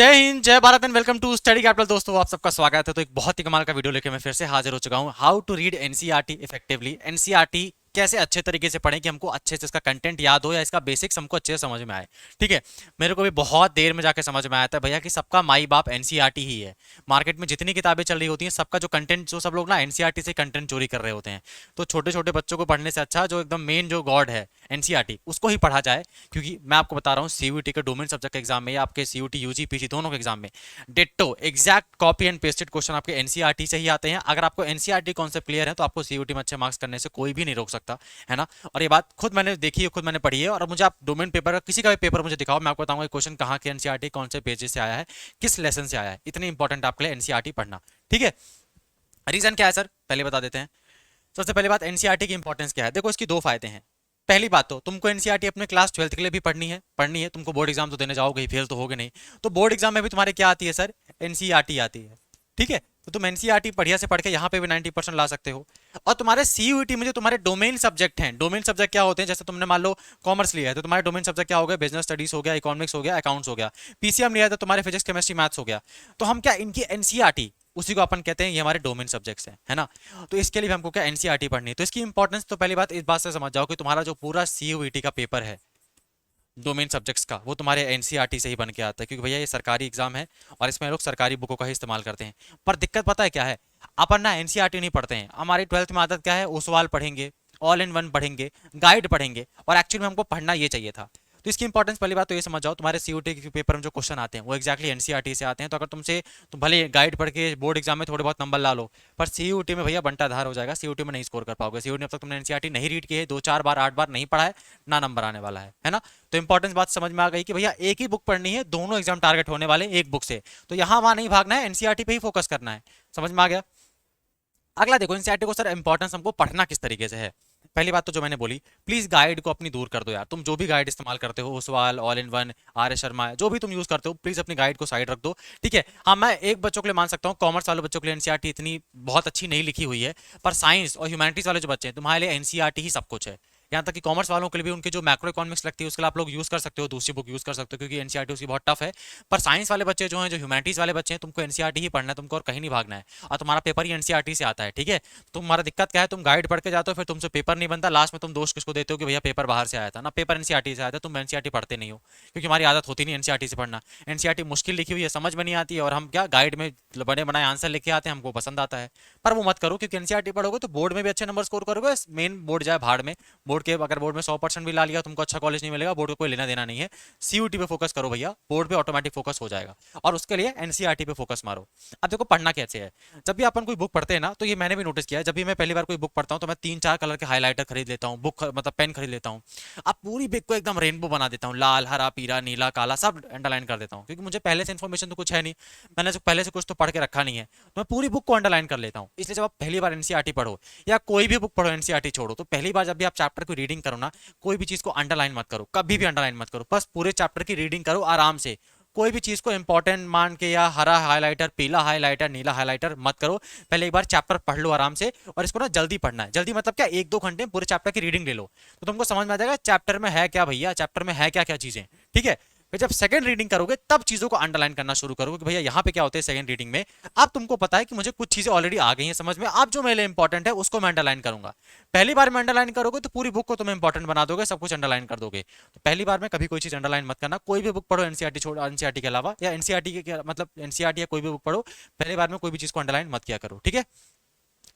जय हिंद, जय Bharat and welcome to Study Capital. दोस्तों, आप सबका स्वागत है। तो एक बहुत ही कमाल का वीडियो लेके मैं फिर से हाजिर हो चुका हूं। How to read NCERT effectively. NCERT कैसे अच्छे तरीके से पढ़ें कि हमको अच्छे से इसका कंटेंट याद हो या इसका बेसिक्स हमको अच्छे से समझ में आए। ठीक है, मेरे को भी बहुत देर में जाके समझ में आया था भैया कि सबका माई बाप एनसीईआरटी ही है। मार्केट में जितनी किताबें चल रही होती हैं सबका जो कंटेंट, जो सब लोग ना एनसीईआरटी से कंटेंट चोरी कर रहे होते हैं। तो छोटे छोटे बच्चों को पढ़ने से अच्छा जो एकदम मेन जो गॉड है एनसीईआरटी, उसको ही पढ़ा जाए। क्योंकि मैं आपको बता रहा हूँ, सीयूईटी के डोमेन सब्जेक्ट के एग्जाम में या आपके सीयूटी यूजी पीजी दोनों के एग्जाम में ditto exact copy and pasted question आपके एनसीईआरटी से ही आते हैं। अगर आपको एनसीईआरटी कॉन्सेप्ट क्लियर है तो आपको सीयूटी में अच्छे मार्क्स करने से कोई भी नहीं रोक सकता, है ना। और ये बात खुद मैंने देखी है, खुद मैंने पढ़ी है। और मुझे आप डोमेन पेपर का किसी का भी पेपर मुझे दिखाओ, मैं आपको बताऊंगा क्वेश्चन कहाँ के एनसीईआरटी कौन से पेजेस से आया है, किस लेसन से आया है। इतनी इंपॉर्टेंट आपके लिए एनसीईआरटी पढ़ना। ठीक है, रीजन क्या है सर, पहले बता देते हैं। सबसे पहली बात, एनसीईआरटी की इंपॉर्टेंस क्या है। देखो, इसकी दो फायदे हैं। पहली बात तो तुमको एनसीईआरटी अपने क्लास 12th के लिए भी पढ़नी है। तुमको बोर्ड एग्जाम तो देने जाओगे ही, फेल तो होगे नहीं। तो बोर्ड एग्जाम में भी तुम्हारे क्या आती है सर, एनसीईआरटी आती है। ठीक है, तो तुम एनसीईआरटी बढ़िया से पढ़ के यहाँ पे भी 90% ला सकते हो। और तुम्हारे सीयूईटी में जो तुम्हारे डोमेन सब्जेक्ट हैं, डोमेन सब्जेक्ट क्या होते हैं, जैसे तुमने मान लो कॉमर्स लिया है तो तुम्हारे डोमेन सब्जेक्ट क्या हो गए, बिजनेस स्टडीज हो गया, इकोनॉमिक्स हो गया, अकाउंट्स हो गया। पीसीएम लिया है तो तुम्हारे फिजिक्स केमिस्ट्री मैथ्स हो गया। तो हम क्या, इनकी एनसीईआरटी उसी को अपन कहते हैं, ये हमारे डोमेन सब्जेक्ट्स हैं, है ना। तो इसके लिए भी हमको क्या एनसीईआरटी पढ़नी है। तो इसकी इंपॉर्टेंस तो पहली बात इस बात से समझ जाओ कि तुम्हारा जो पूरा सीयूईटी का पेपर है डोमेन सब्जेक्ट्स का, वो तुम्हारे एनसीईआरटी से ही बन के आता है। क्योंकि भैया ये सरकारी एग्जाम है और इसमें लोग सरकारी बुकों का ही इस्तेमाल करते हैं। पर दिक्कत पता है क्या है, अपन ना एनसीईआरटी नहीं पढ़ते हैं। हमारी 12th में आदत क्या है, ओसवाल पढ़ेंगे, ऑल इन वन पढ़ेंगे, गाइड पढ़ेंगे। और एक्चुअली में हमको पढ़ना ये चाहिए था। तो इसकी इंपॉर्टेंस पहली बात तो ये समझ जाओ, तुम्हारे सीयूटी के पेपर में जो क्वेश्चन आते हैं वो एक्जैक्टली एनसीईआरटी से आते हैं। तो अगर तुम भले गाइड पढ़ के बोर्ड एग्जाम में थोड़े बहुत नंबर ला लो, पर सीयूटी में भैया बंटाधार हो जाएगा। सीयूटी में नहीं स्कोर कर पाओगे। सीयूटी में अब तक तुमने एनसीईआरटी नहीं रीड की है, 2 4 बार 8 बार नहीं पढ़ा है, ना नंबर आने वाला है ना। तो इंपॉर्टेंस बात समझ में आ गई कि भैया एक ही बुक पढ़नी है, दोनों एग्जाम टारगेट होने वाले एक बुक से। तो यहाँ वहां नहीं भागना है, एनसीईआरटी पे ही फोकस करना है। समझ में आ गया। अगला देखो, एनसीईआरटी को सर इंपॉर्टेंस हमको पढ़ना किस तरीके से है। पहली बात तो जो मैंने बोली, प्लीज गाइड को अपनी दूर कर दो यार। तुम जो भी गाइड इस्तेमाल करते हो, Oswal, all in one, R S Sharma, जो भी तुम यूज करते हो, प्लीज अपनी गाइड को साइड रख दो। ठीक है, हाँ मैं एक बच्चों के लिए मान सकता हूँ, कॉमर्स वाले बच्चों के लिए एनसीईआरटी इतनी बहुत अच्छी नहीं लिखी हुई है। पर साइंस और ह्यूमैनिटीज वाले जो बच्चे हैं, तुम्हारे लिए एनसीईआरटी ही सब कुछ है। यहाँ तक कि कॉमर्स वालों के लिए भी उनके जो मैक्रो इकोनॉमिक्स लगती है उसके लिए आप लोग यूज कर सकते हो, दूसरी बुक यूज कर सकते हो, क्योंकि एनसीईआरटी उसकी बहुत टफ है। पर साइंस वाले बच्चे जो हैं, जो ह्यूमैनिटीज वाले बच्चे हैं, तुमको एनसीईआरटी ही पढ़ना है, तुमको और कहीं नहीं भागना है। और तुम्हारा पेपर ही एनसीईआरटी से आता है। ठीक है, तुम्हारा दिक्कत क्या है, तुम गाइड पढ़ के जाते हो, फिर तुमसे पेपर नहीं बनता, लास्ट में तुम दोष किसको देते हो कि भैया पेपर बाहर से आया था ना, पेपर एनसीईआरटी से आया था। तुम एनसीईआरटी पढ़ते नहीं हो, क्योंकि हमारी आदत होती नहीं एनसीईआरटी से पढ़ना। एनसीईआरटी मुश्किल लिखी हुई है, समझ में नहीं आती है, और हम क्या गाइड में बने बनाए आंसर लिखे आते हैं, हमको पसंद आता है। पर वो मत करो, क्योंकि एनसीईआरटी पढ़ोगे तो बोर्ड में भी अच्छे नंबर स्कोर करोगे, मेन बोर्ड जाए भाड़ में। बोर्ड के अगर बोर्ड में 100% भी ला लिया, तुमको अच्छा कॉलेज नहीं मिलेगा, बोर्ड को कोई लेना देना नहीं है। सीयूटी पे फोकस करो भैया, बोर्ड पे ऑटोमेटिक फोकस हो जाएगा। और उसके लिए एनसीईआरटी पे फोकस मारो। अब देखो पढ़ना कैसे है। जब भी अपन कोई बुक पढ़ते हैं ना, तो ये मैंने भी नोटिस किया है, जब भी मैं पहली बार कोई बुक पढ़ता हूँ तो मैं 3 4 कलर के हाईलाइटर खरीद लेता हूँ, बुक मतलब पेन खरीद लेता हूँ। अब पूरी बुक को एकदम रेनबो बना देता हूँ, लाल हरा पीला नीला काला सब अंडरलाइन कर देता हूँ, क्योंकि मुझे पहले से इन्फॉर्मेशन तो कुछ है नहीं, मैंने पहले से कुछ तो पढ़ के रखा नहीं है। तो मैं पूरी बुक को अंडरलाइन कर लेता हूँ। इसलिए जब आप पहली बार एनसीईआरटी पढ़ो या कोई भी बुक पढ़ो, एनसीईआरटी छोड़ो, तो पहली बार जब भी आप चैप्टर की रीडिंग करो ना, कोई भी चीज को अंडरलाइन मत करो, कभी भी अंडरलाइन मत करो। बस पूरे चैप्टर की रीडिंग करो आराम से। कोई भी चीज को इंपॉर्टेंट मान के या हरा हाइलाइटर पीला हाइलाइटर नीला हाइलाइटर मत करो। पहले एक बार चैप्टर पढ़ लो आराम से। और इसको ना जल्दी पढ़ना है, जल्दी मतलब क्या, 1 2 घंटे में पूरे चैप्टर की रीडिंग ले लो, तो तुमको समझ में आ जाएगा चैप्टर में है क्या भैया, चैप्टर में है क्या क्या चीजें। ठीक है, फिर जब सेकंड रीडिंग करोगे तब चीजों को अंडरलाइन करना शुरू करोगे कि भैया यहाँ पे क्या होता है सेकंड रीडिंग में। अब तुमको पता है कि मुझे कुछ चीजें ऑलरेडी आ गई हैं समझ में, अब जो मेरे लिए इंपॉर्टेंट है उसको मैं अंडरलाइन करूंगा। पहली बार में अंडरलाइन करोगे तो पूरी बुक को तुम इंपॉर्टेंट बना दोगे, सब कुछ अंडरलाइन कर दोगे। तो पहली बार में कभी कोई चीज अंडरलाइन मत करना। कोई भी बुक पढ़ो एनसीईआरटी छोड़, एनसीईआरटी के अलावा, या एनसीईआरटी के मतलब एनसीईआरटी या कोई भी बुक पढ़ो, पहली बार में कोई भी चीज को अंडरलाइन मत किया करो। ठीक है,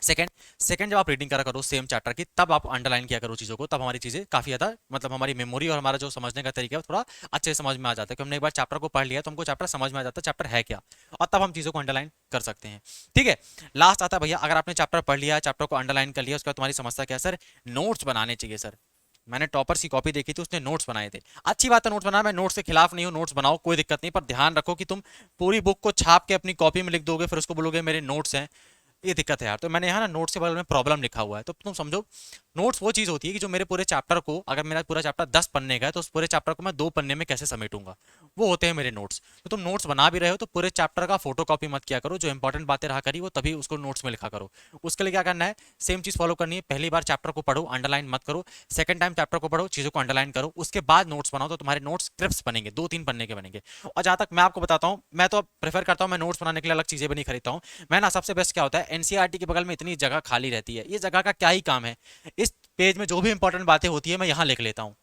सेकंड सेकंड जब आप रीडिंग करा करो सेम चैप्टर की, तब आप अंडरलाइन किया करो चीजों को, तब हमारी चीजें काफी ज्यादा मतलब हमारी मेमोरी और हमारा जो समझने का तरीका है वो थोड़ा अच्छे से समझ में आ जाता है कि हमने एक बार चैप्टर को पढ़ लिया तो हमको चैप्टर समझ में आ जाता है चैप्टर है क्या, और तब हम चीजों को अंडरलाइन कर सकते हैं। ठीक है, लास्ट आता है भैया, अगर आपने चैप्टर पढ़ लिया, चैप्टर को अंडरलाइन कर लिया, उसके बाद तुम्हारी समस्या क्या है सर, नोट्स बनाने चाहिए सर। मैंने टॉपर्स की कॉपी देखी थी, उसने नोट्स बनाए थे। अच्छी बात है नोट्स बनाना, मैं नोट्स के खिलाफ नहीं हूँ, नोट्स बनाओ कोई दिक्कत नहीं, पर ध्यान रखो कि तुम पूरी बुक को छाप के अपनी कॉपी में लिख दोगे फिर उसको बोलोगे मेरे नोट्स हैं। ये दिक्कत है यार। तो मैंने यहाँ ना नोट्स के बगल में प्रॉब्लम लिखा हुआ है, तो तुम समझो नोट्स वो चीज़ होती है कि जो मेरे पूरे चैप्टर को, अगर मेरा पूरा चैप्टर 10 पन्ने का है तो उस पूरे चैप्टर को मैं 2 पन्ने में कैसे समेटूंगा, वो होते हैं मेरे नोट्स। तो तुम नोट्स बना भी रहे हो तो पूरे चैप्टर का फोटो कॉपी मत किया करो, जो इंपॉर्टेंट बातें रहा करी वो तभी उसको नोट्स में लिखा करो। उसके लिए क्या करना है, सेम चीज़ फॉलो करनी है। पहली बार चैप्टर को पढ़ो, अंडरलाइन मत करो। सेकंड टाइम चैप्टर को पढ़ो, चीज़ों को अंडरलाइन करो, उसके बाद नोट्स बनाओ, तो तुम्हारे नोट्स क्रिप्स बनेंगे, 2-3 पन्ने के बनेंगे। और जहाँ तक मैं आपको बताता हूँ, मैं तो प्रेफर करता हूँ, मैं नोट्स बनाने के लिए अलग चीज़ें भी नहीं खरीदता हूँ। मैं ना, सबसे बेस्ट क्या होता है, एनसीईआरटी के बगल में इतनी जगह खाली रहती है, ये जगह का क्या ही काम है। इस पेज में जो भी इंपॉर्टेंट बातें होती है मैं यहाँ लिख लेता हूँ।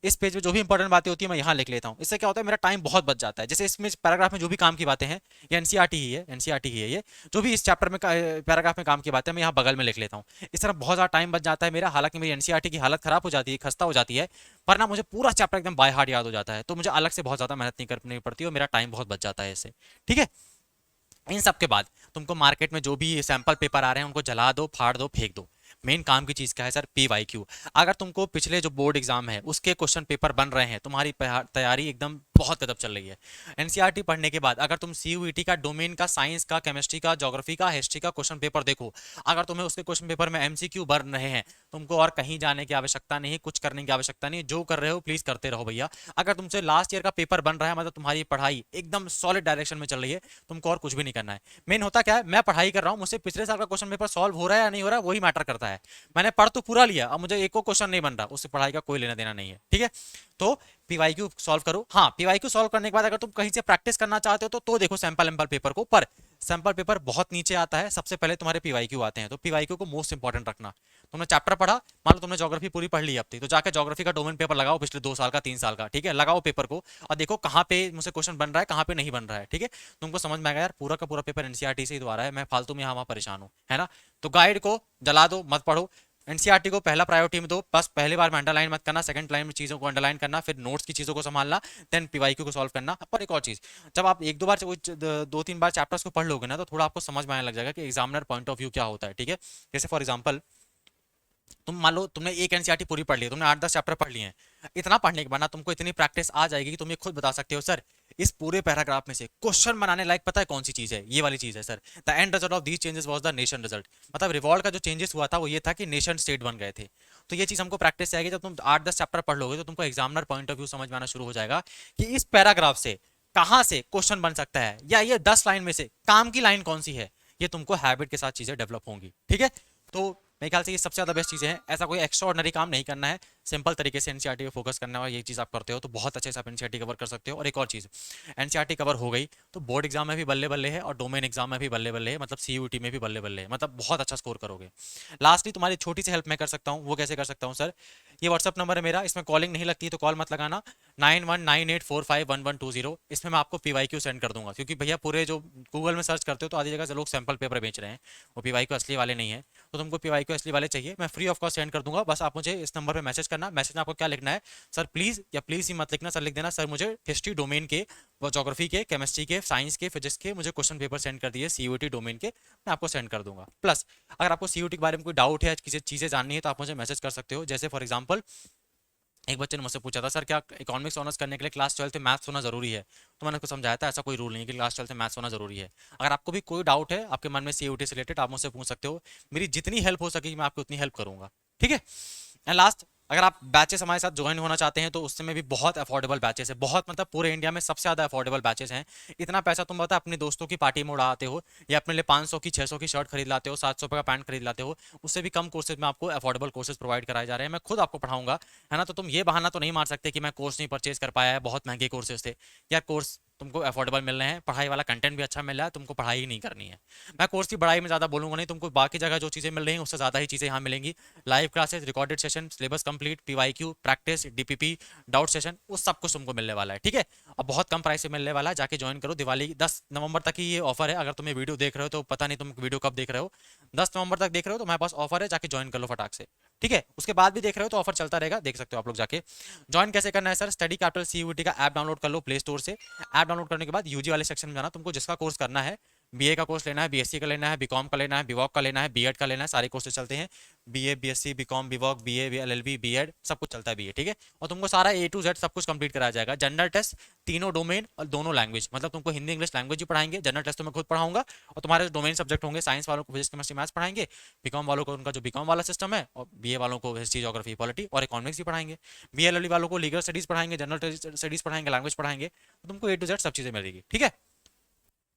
इस पेज में जो भी इंपॉर्टेंट बातें होती है मैं यहाँ लिख लेता हूँ। इससे क्या होता है, मेरा टाइम बहुत बच जाता है। जैसे इसमें पैराग्राफ में जो भी काम की बातें हैं, ये एनसीईआरटी ही है, एनसीईआरटी ही है ये। जो भी इस चैप्टर में पैराग्राफ में काम की बातें मैं यहाँ बगल में लिख लेता हूँ। इस तरह बहुत ज़्यादा टाइम बच जाता है मेरा। हालांकि मेरी एनसीईआरटी की हालत खराब हो जाती है, खस्ता हो जाती है, पर ना मुझे पूरा चैप्टर एकदम बाय हार्ट याद हो जाता है, तो मुझे अलग से बहुत ज़्यादा मेहनत नहीं करनी पड़ती और मेरा टाइम बहुत बच जाता है इससे। ठीक है। इन सब के बाद तुमको मार्केट में जो भी सैंपल पेपर आ रहे हैं उनको जला दो, फाड़ दो, फेंक दो। मेन काम की चीज़ क्या है सर, पीवाईक्यू। अगर तुमको पिछले जो बोर्ड एग्जाम है उसके क्वेश्चन पेपर बन रहे हैं, तुम्हारी तैयारी एकदम बहुत कदम चल रही है। एनसीईआरटी पढ़ने के बाद अगर तुम सीयूईटी का डोमेन का, साइंस का, केमिस्ट्री का, ज्योग्राफी का, हिस्ट्री का क्वेश्चन पेपर देखो, अगर तुम्हें उसके क्वेश्चन पेपर में एमसीक्यू बन रहे हैं, तुमको और कहीं जाने की आवश्यकता नहीं, कुछ करने की आवश्यकता नहीं, जो कर रहे हो प्लीज करते रहो भैया। अगर तुमसे लास्ट ईयर का पेपर बन रहा है, मतलब तुम्हारी पढ़ाई एकदम सॉलिड डायरेक्शन में चल रही है, तुमको और कुछ भी नहीं करना है। मेन होता क्या है, मैं पढ़ाई कर रहा हूँ, मुझसे पिछले साल का क्वेश्चन पेपर सॉल्व हो रहा है या नहीं हो रहा है वही मैटर करता है। मैंने पढ़ तो पूरा लिया, अब मुझे एक को क्वेश्चन नहीं बन रहा, उससे पढ़ाई का कोई लेना देना नहीं है। ठीक है। तो पीवाईक्यू सॉल्व करो। हाँ, पीवाईक्यू सॉल्व करने के बाद अगर तुम कहीं से प्रैक्टिस करना चाहते हो तो देखो सैंपल एम्पल पेपर को, पर सैंपल पेपर बहुत नीचे आता है, सबसे पहले तुम्हारे पीवाईक्यू आते हैं। तो पीवाईक्यू को मोस्ट इंपॉर्टेंट रखना। तुमने चैप्टर पढ़ा, मान लो तुमने ज्योग्राफी पूरी पढ़ ली अब तक, तो जाकर ज्योग्राफी का डोमेन पेपर लगाओ, पिछले 2 साल का, 3 साल का। ठीक है, लगाओ पेपर को और देखो कहाँ पे मुझसे क्वेश्चन बन रहा है, कहाँ पे नहीं बन रहा है। ठीक है, तुमको समझ में आएगा यार पूरा का पूरा पेपर एनसीईआरटी से ही द्वारा है, मैं फालतू में यहाँ वहाँ परेशान हूँ, है ना। तो गाइड को जला दो, मत पढ़ो। एनसीईआरटी को पहला प्रायोरिटी में दो, बस पहली बार में अंडरलाइन मत करना, सेकंड लाइन में चीज़ों को अंडरलाइन करना, फिर नोट्स की चीज़ों को संभालना, देन पीवाईक्यू को सॉल्व करना। पर एक और चीज़, जब आप एक दो बार 2-3 बार चैप्टर्स को पढ़ लोगे ना, तो थोड़ा आपको समझ में आने लग जाएगा कि एग्जामिनर पॉइंट ऑफ व्यू क्या होता है। ठीक है, जैसे फॉर एग्जाम्पल तुम मान लो तुमने एक एनसीईआरटी पूरी पढ़ ली है, तुमने 8-10 चैप्टर पढ़ लिए हैं। इतना पढ़ने के बाद ना तुमको इतनी प्रैक्टिस आ जाएगी कि तुम ये खुद बता सकते हो, सर इस पूरे पैराग्राफ में से क्वेश्चन बनाने लायक पता है कौन सी चीज है, ये वाली चीज है sir. The end result of these changes was the nation result. मतलब रिवॉल्ट का जो चेंजेस हुआ था वो ये था कि नेशन स्टेट बन गए थे। तो ये चीज हमको प्रैक्टिस से आएगी। जब तुम 8-10 चैप्टर पढ़ लोगे तो तुमको एग्जामिनर पॉइंट ऑफ व्यू समझ में आना शुरू हो जाएगा कि इस पैराग्राफ से कहाँ से क्वेश्चन बन सकता है, या ये 10 लाइन में से काम की लाइन कौन सी है। ये तुमको हैबिट के साथ चीजें डेवलप होंगी। ठीक है, तो मेरे ख्याल से ये सबसे ज़्यादा बेस्ट चीज़ें हैं। ऐसा कोई एक्स्ट्रा ऑर्डनरी काम नहीं करना है, सिंपल तरीके से एनसीईआरटी पे फोकस करना है, और ये चीज़ आप करते हो तो बहुत अच्छे से आप एनसीईआरटी कवर कर सकते हो। और एक और चीज़, एनसीईआरटी कवर हो गई तो बोर्ड एग्जाम में भी बल्ले बल्ले है, और डोमेन एग्जाम में भी बल्ले बल्ले है, मतलब सीयूईटी में भी बल्ले बल्ले है, मतलब बहुत अच्छा स्कोर करोगे। लास्टली तुम्हारी छोटी सी हेल्प मैं कर सकता हूँ, वो कैसे कर सकता हूँ सर, ये व्हाट्सअप नंबर है मेरा, इसमें कॉलिंग नहीं लगती तो कॉल मत लगाना, 9198451120। इसमें मैं आपको पीवाईक्यू सेंड कर दूंगा, क्योंकि भैया पूरे जो गूगल में सर्च करते हो तो आधी जगह से लोग सैंपल पेपर बेच रहे हैं, वो पीवाईक्यू असली वाले नहीं है। तो तुमको पीवाईक्यू असली वाले चाहिए, मैं फ्री ऑफ कॉस्ट सेंड कर दूंगा। बस आप मुझे इस नंबर पे मैसेज करना। मैसेज में आपको क्या लिखना है सर, प्लीज या प्लीज ही मत लिखना सर, लिख देना सर मुझे हिस्ट्री डोमेन के, ज्योग्राफी के, केमिस्ट्री के, साइंस के, फिजिक्स के मुझे क्वेश्चन पेपर सेंड कर दिए सीयूईटी डोमेन के, मैं आपको सेंड कर दूंगा। प्लस अगर आपको सीयूईटी के बारे में कोई डाउट है, किसी चीज़ें जाननी है, तो आप मुझे मैसेज कर सकते हो। जैसे फॉर एग्जाम्पल एक बच्चे ने मुझसे पूछा था, सर क्या इकोनॉमिक्स ऑनर्स करने के लिए क्लास 12 में मैथ्स होना जरूरी है। तो मैंने उसको समझाया था ऐसा कोई रूल नहीं है कि क्लास 12 में मैथ्स होना जरूरी है। अगर आपको भी कोई डाउट है आपके मन में सीयूईटी से रिलेटेड, आप मुझसे पूछ सकते हो। मेरी जितनी हेल्प हो सकेगी मैं आपकी उतनी हेल्प करूंगा। ठीक है। एंड लास्ट, अगर आप बैचेस हमारे साथ ज्वाइन होना चाहते हैं तो उसमें भी बहुत अफोर्डेबल बैचेस है, बहुत मतलब पूरे इंडिया में सबसे ज़्यादा अफोर्डेबल बैचेस हैं। इतना पैसा तुम बता अपने दोस्तों की पार्टी में उड़ाते हो, या अपने लिए 500 की 600 की शर्ट खरीद लाते हो, 700 रुपये का पैंट खरीद लाते हो, उससे भी कम कोर्सेज में आपको अफोर्डेबल कोर्सेज प्रोवाइड कराए जा रहे हैं। मैं खुद आपको पढ़ाऊंगा, है ना। तो तुम ये बहाना तो नहीं मार सकते कि मैं कोर्स नहीं परचेज कर पाया है, बहुत महंगे कोर्सेज थे। यार कोर्स तुमको अफोर्डेबल मिल रहे हैं, पढ़ाई वाला कंटेंट भी अच्छा मिल रहा है, तुमको पढ़ाई ही नहीं करनी है। मैं कोर्स की पढ़ाई में ज़्यादा बोलूंगा नहीं, तुमको बाकी जगह जो चीज़ें मिल रही हैं उससे ज़्यादा ही चीज़ें यहाँ मिलेंगी। Live classes, recorded session, syllabus complete, PYQ, practice, DPP, doubt session, वो सब कुछ तुमको मिलने वाला है। ठीक है, और बहुत कम प्राइस से मिलने वाला है, जाके ज्वाइन करो। दिवाली 10 नवंबर तक ही ये ऑफर है। अगर तुम्हें वीडियो देख रहे हो तो पता नहीं तुम वीडियो कब देख रहे हो, 10 नवंबर तक देख रहे हो तो हमारे पास ऑफर है, जाके ज्वाइन कर लो फटाक से। ठीक है, उसके बाद भी देख रहे हो तो ऑफर चलता रहेगा, देख सकते हो आप लोग जाके। ज्वाइन कैसे करना है सर, स्टडी कैपिटल सीयूईटी का ऐप डाउनलोड कर लो प्ले स्टोर से। ऐप डाउनलोड करने के बाद यूजी वाले सेक्शन में जाना, तुमको जिसका कोर्स करना है बीए का कोर्स लेना है, बीएससी का लेना है, बीकॉम का लेना है, बीवॉक का लेना है, बीएड का लेना है, सारे कोर्सेज चलते हैं। BA, BSc, BCom, BVoc, BA, LLB, BEd, सब कुछ चलता है बीए, ठीक है। और तुमको सारा ए टू जेड सब कुछ कंप्लीट कराया जाएगा। जनरल टेस्ट, तीनों डोमेन और दोनों लैंग्वेज, मतलब तुमको हिंदी इंग्लिश लैंग्वेज ही पढ़ाएंगे। जनरल टेस्ट तो मैं खुद पढ़ाऊंगा, और तुम्हारे डोमेन सब्जेक्ट होंगे, साइंस वालों को फिजिक्स केमिस्ट्री मैथ्स पढ़ाएंगे, बीकॉम वालों को उनका जो बीकॉम वाला सिस्टम है, और बीए वालों को हिस्ट्री ज्योग्राफी पॉलिटी और इकोनॉमिक्स भी पढ़ाएंगे। बीए एलएलबी वालों को लीगल स्टडीज पढ़ाएंगे, जनरल स्टडीज पढ़ाएंगे, लैंग्वेज पढ़ाएंगे। तो तुमको ए टू जेड सब चीजें मिलेगी, ठीक है।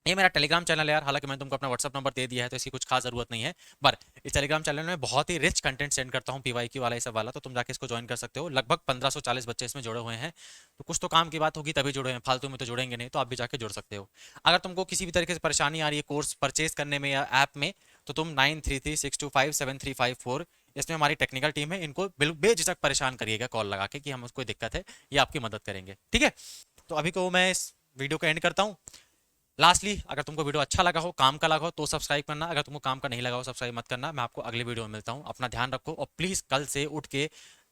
ये मेरा टेलीग्राम चैनल है यार, हालांकि मैंने तुमको अपना व्हाट्सअप नंबर दे दिया है, तो इसकी कुछ खास जरूरत नहीं है। पर इस टेलीग्राम चैनल में बहुत ही रिच कंटेंट सेंड करता हूँ, पीवाईक्यू वाला ये सब वाला, तो तुम जाके इसको ज्वाइन कर सकते हो। लगभग 1540 बच्चे इसमें जुड़े हुए हैं, तो कुछ तो काम की बात होगी तभी जुड़े हैं, फालतू में तो जुड़ेंगे नहीं, तो आप भी जाके जुड़ सकते हो। अगर तुमको किसी भी तरीके से परेशानी आ रही है कोर्स परचेज करने में या ऐप में, तो तुम 9336257354, इसमें हमारी टेक्निकल टीम है, इनको बेझिझक परेशान करिएगा कॉल लगा के कि हम उसको दिक्कत है, ये आपकी मदद करेंगे, ठीक है। तो अभी को मैं इस वीडियो को एंड करता हूँ। लास्टली, अगर तुमको वीडियो अच्छा लगा हो, काम का लगा हो, तो सब्सक्राइब करना। अगर तुमको काम का नहीं लगा हो, सब्सक्राइब मत करना। मैं आपको अगले वीडियो में मिलता हूँ। अपना ध्यान रखो, और प्लीज़ कल से उठ के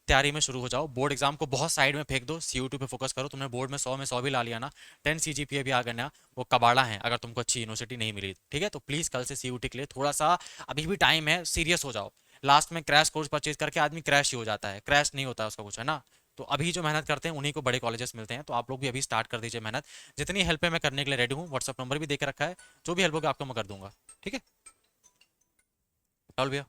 तैयारी में शुरू हो जाओ। बोर्ड एग्जाम को बहुत साइड में फेंक दो, सीयू2 पे फोकस करो। तुमने बोर्ड में 100 भी ला लिया ना, 10 सीजीपीए भी आ गया ना, वो कबाड़ा है अगर तुमको अच्छी यूनिवर्सिटी नहीं मिली, ठीक है। तो प्लीज़ कल से सीयूटी के लिए थोड़ा सा, अभी भी टाइम है, सीरियस हो जाओ। लास्ट में क्रैश कोर्स परचेज करके आदमी क्रैश ही हो जाता है, क्रैश नहीं होता है उसका कुछ, है ना। तो अभी जो मेहनत करते हैं उन्हीं को बड़े कॉलेजेस मिलते हैं, तो आप लोग भी अभी स्टार्ट कर दीजिए मेहनत। जितनी हेल्प है मैं करने के लिए रेडी हूँ, व्हाट्सअप नंबर भी देकर रखा है, जो भी हेल्प होगा आपको मैं कर दूंगा, ठीक है। राहुल भैया।